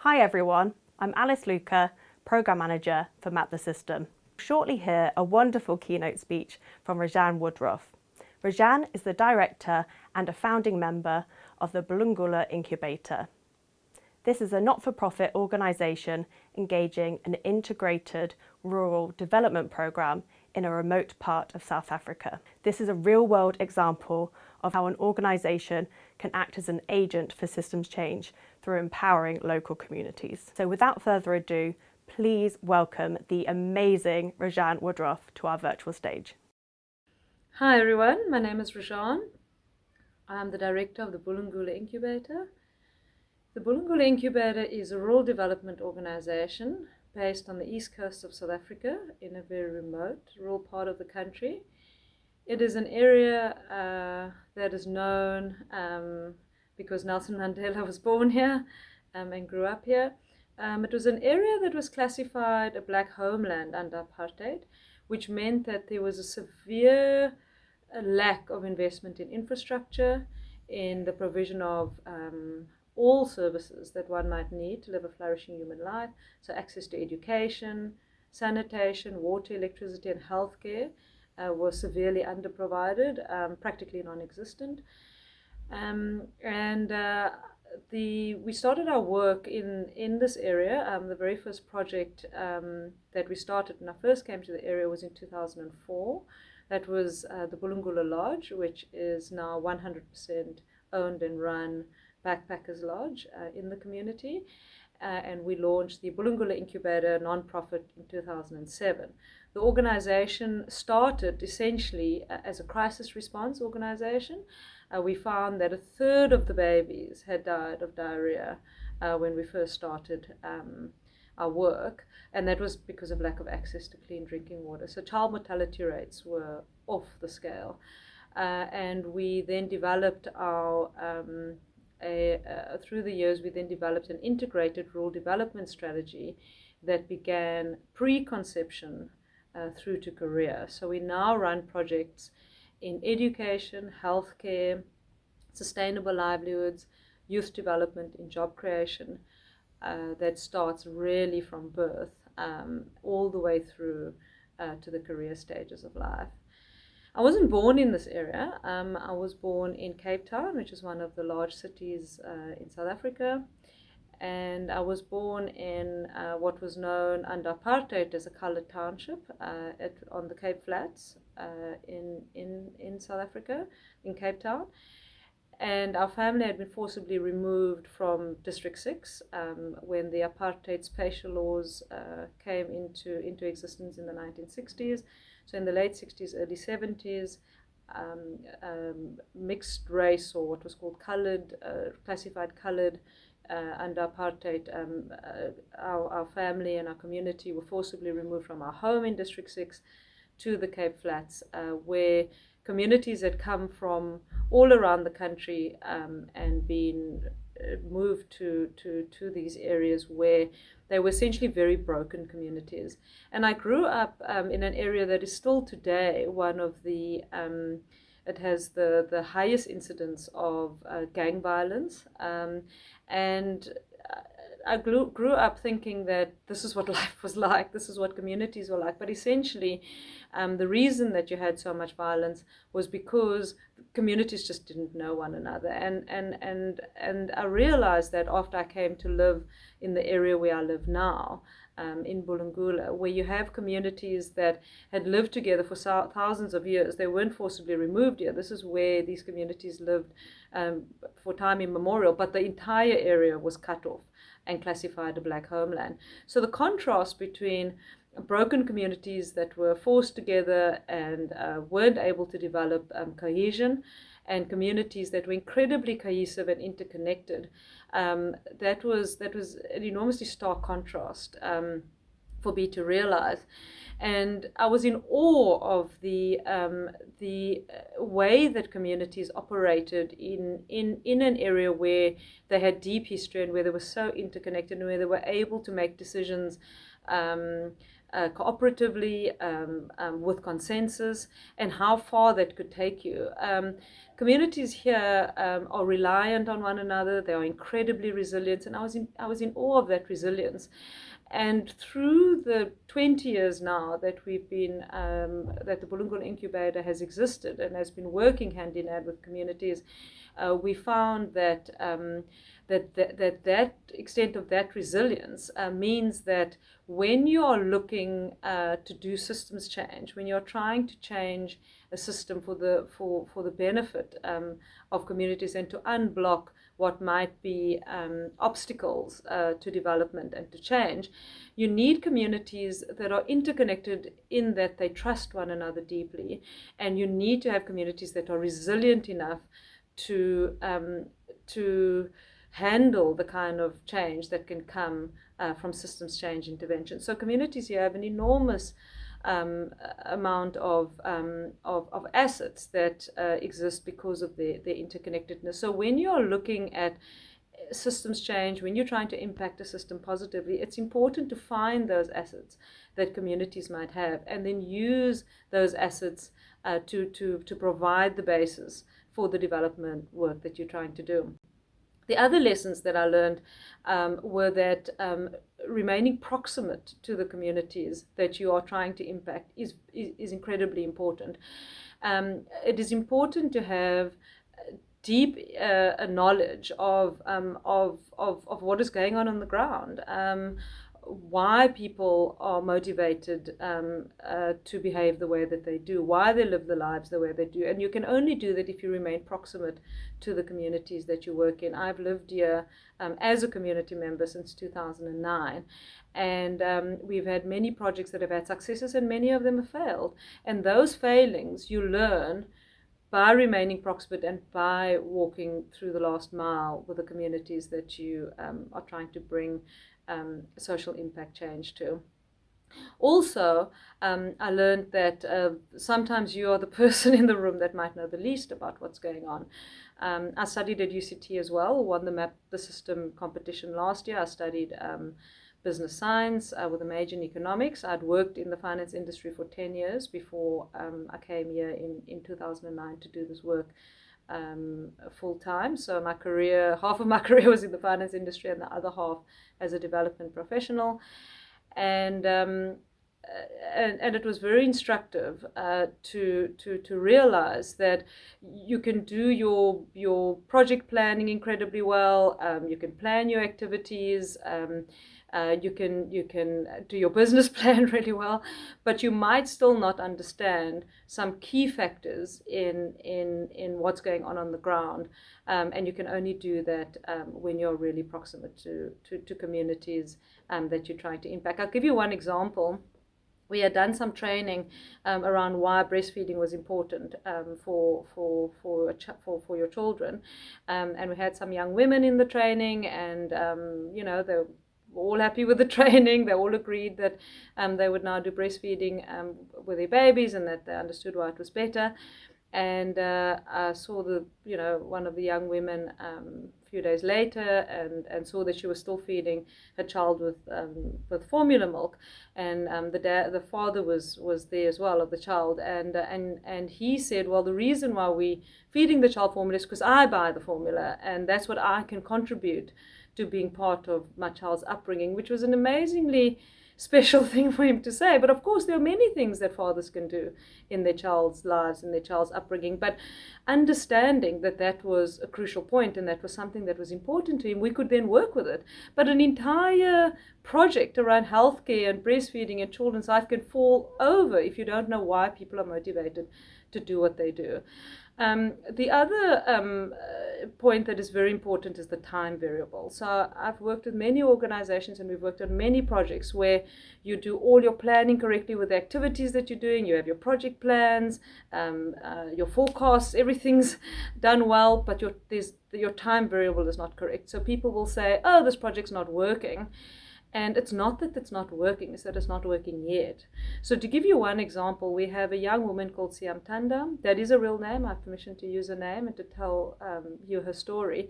Hi everyone, I'm Alice Luca, Programme Manager for Map the System. Shortly hear a wonderful keynote speech from Réjane Woodroffe. Réjane is the Director and a founding member of the Bulungula Incubator. This is a not-for-profit organisation engaging an integrated rural development programme in a remote part of South Africa. This is a real-world example of how an organisation can act as an agent for systems change through empowering local communities. So without further ado, please welcome the amazing Réjane Woodroffe to our virtual stage. Hi everyone, my name is Réjane. I'm the director of the Bulungula Incubator. The Bulungula Incubator is a rural development organization based on the east coast of South Africa in a very remote rural part of the country. It is an area that is known because Nelson Mandela was born here and grew up here. It was an area that was classified a black homeland under apartheid, which meant that there was a severe lack of investment in infrastructure, in the provision of all services that one might need to live a flourishing human life. So access to education, sanitation, water, electricity, and healthcare was severely underprovided, practically non-existent. We started our work in this area. The very first project that we started when I first came to the area was in 2004. That was the Bulungula Lodge, which is now 100% owned and run Backpackers Lodge in the community. And we launched the Bulungula Incubator nonprofit in 2007. The organization started essentially as a crisis response organization. We found that a third of the babies had died of diarrhea when we first started our work, and that was because of lack of access to clean drinking water. So child mortality rates were off the scale. And we then developed our through the years, we then developed an integrated rural development strategy that began pre-conception through to career. So we now run projects in education, healthcare, sustainable livelihoods, youth development, in job creation that starts really from birth all the way through to the career stages of life. I wasn't born in this area. I was born in Cape Town, which is one of the large cities in South Africa. And I was born in what was known under apartheid as a coloured township on the Cape Flats in South Africa, in Cape Town. And our family had been forcibly removed from District 6 when the apartheid spatial laws came into existence in the 1960s. So in the late 60s, early 70s, mixed race, or what was called coloured, classified coloured, under apartheid, our family and our community were forcibly removed from our home in District 6 to the Cape Flats, where communities had come from all around the country and been moved to these areas where they were essentially very broken communities. And I grew up in an area that is still today one of the it has the highest incidence of gang violence, and I grew up thinking that this is what life was like, this is what communities were like. But essentially, the reason that you had so much violence was because communities just didn't know one another. And I realized that after I came to live in the area where I live now, in Bulungula, where you have communities that had lived together for thousands of years. They weren't forcibly removed here. This is where these communities lived for time immemorial, but the entire area was cut off and classified a black homeland. So the contrast between broken communities that were forced together and weren't able to develop cohesion, and communities that were incredibly cohesive and interconnected, that was an enormously stark contrast for me to realize. And I was in awe of the way that communities operated in an area where they had deep history and where they were so interconnected and where they were able to make decisions cooperatively, with consensus, and how far that could take you. Communities here are reliant on one another. They are incredibly resilient, and I was in awe of that resilience. And through the 20 years now that we've been, that the Bulungula Incubator has existed and has been working hand in hand with communities, we found that that extent of that resilience means that when you are looking to do systems change, when you're trying to change a system for the benefit of communities and to unblock what might be obstacles to development and to change, you need communities that are interconnected in that they trust one another deeply, and you need to have communities that are resilient enough to handle the kind of change that can come from systems change intervention. So communities here have an enormous amount of assets that exist because of their interconnectedness. So when you're looking at systems change, when you're trying to impact a system positively, it's important to find those assets that communities might have and then use those assets to provide the basis for the development work that you're trying to do. The other lessons that I learned were that remaining proximate to the communities that you are trying to impact is incredibly important. It is important to have deep knowledge of what is going on the ground, why people are motivated to behave the way that they do, why they live the lives the way they do. And you can only do that if you remain proximate to the communities that you work in. I've lived here as a community member since 2009. And we've had many projects that have had successes, and many of them have failed. And those failings you learn by remaining proximate and by walking through the last mile with the communities that you are trying to bring social impact change to. Also, I learned that sometimes you are the person in the room that might know the least about what's going on. I studied at UCT as well, won the Map the System competition last year. I studied business science with a major in economics. I'd worked in the finance industry for 10 years before I came here in 2009 to do this work full time. So my career, half of my career was in the finance industry and the other half as a development professional. And it was very instructive to realize that you can do your project planning incredibly well. You can plan your activities. You can do your business plan really well, but you might still not understand some key factors in what's going on the ground, and you can only do that when you're really proximate to communities that you're trying to impact. I'll give you one example. We had done some training around why breastfeeding was important for your children, and we had some young women in the training, and they were all happy with the training. They all agreed that they would now do breastfeeding with their babies, and that they understood why it was better. And I saw one of the young women a few days later, and saw that she was still feeding her child with formula milk, and the father was there as well of the child, and he said, well, the reason why we feeding the child formula is because I buy the formula, and that's what I can contribute to being part of my child's upbringing, which was an amazingly special thing for him to say. But of course, there are many things that fathers can do in their child's lives, in their child's upbringing. But understanding that that was a crucial point and that was something that was important to him, we could then work with it. But an entire project around healthcare and breastfeeding in children's life can fall over if you don't know why people are motivated to do what they do. The other point that is very important is the time variable. So I've worked with many organizations, and we've worked on many projects where you do all your planning correctly with the activities that you're doing. You have your project plans, your forecasts, everything's done well, but your time variable is not correct. So people will say, oh, this project's not working. And it's not that it's not working, it's that it's not working yet. So to give you one example, we have a young woman called Siam Tanda. That is a real name. I have permission to use her name and to tell you her story.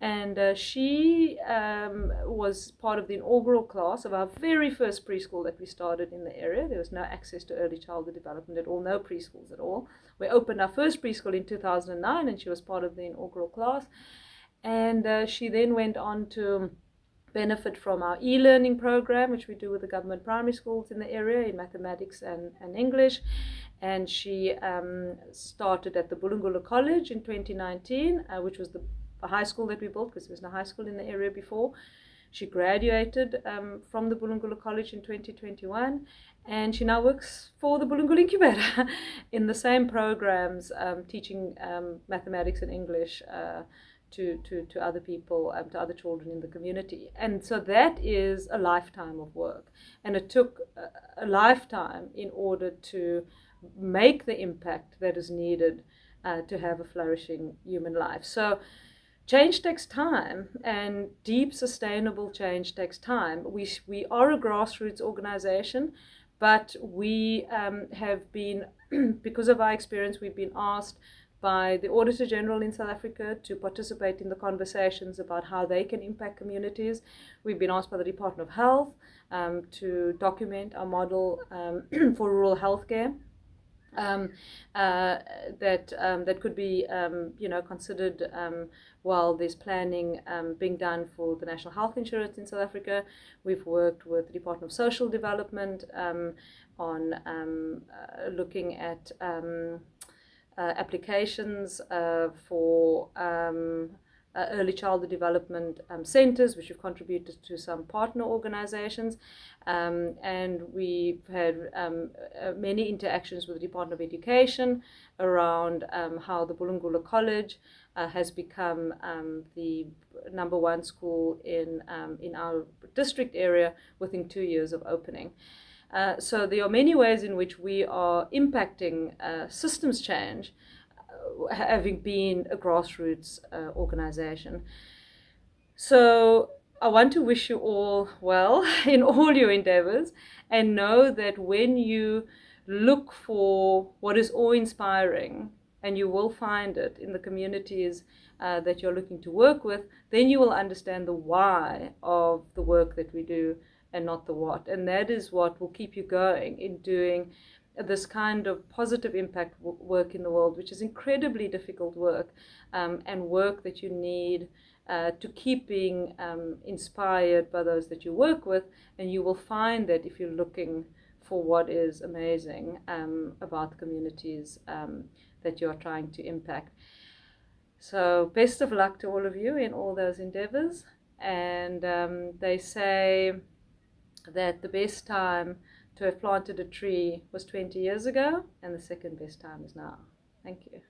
And she was part of the inaugural class of our very first preschool that we started in the area. There was no access to early childhood development at all, no preschools at all. We opened our first preschool in 2009, and she was part of the inaugural class. And she then went on to benefit from our e-learning program, which we do with the government primary schools in the area in mathematics and English. And she started at the Bulungula College in 2019, which was the high school that we built, because there was no high school in the area before. She graduated from the Bulungula College in 2021, and she now works for the Bulungula Incubator in the same programs, teaching mathematics and English to other people, to other children in the community. And so that is a lifetime of work. And it took a lifetime in order to make the impact that is needed to have a flourishing human life. So change takes time, and deep sustainable change takes time. We are a grassroots organization, but we have been, because of our experience, we've been asked by the Auditor General in South Africa to participate in the conversations about how they can impact communities. We've been asked by the Department of Health to document our model for rural healthcare. That could be considered while there's planning being done for the national health insurance in South Africa. We've worked with the Department of Social Development on looking at applications for early childhood development centers, which have contributed to some partner organizations. And we've had many interactions with the Department of Education around how the Bulungula College has become the #1 school in our district area within 2 years of opening. So there are many ways in which we are impacting systems change, having been a grassroots organization. So I want to wish you all well in all your endeavors, and know that when you look for what is awe-inspiring, and you will find it in the communities that you're looking to work with, then you will understand the why of the work that we do, and not the what. And that is what will keep you going in doing this kind of positive impact work in the world, which is incredibly difficult work, and work that you need to keep being inspired by those that you work with. And you will find that if you're looking for what is amazing about the communities that you're trying to impact. So best of luck to all of you in all those endeavors. And they say that the best time to have planted a tree was 20 years ago, and the second best time is now. Thank you.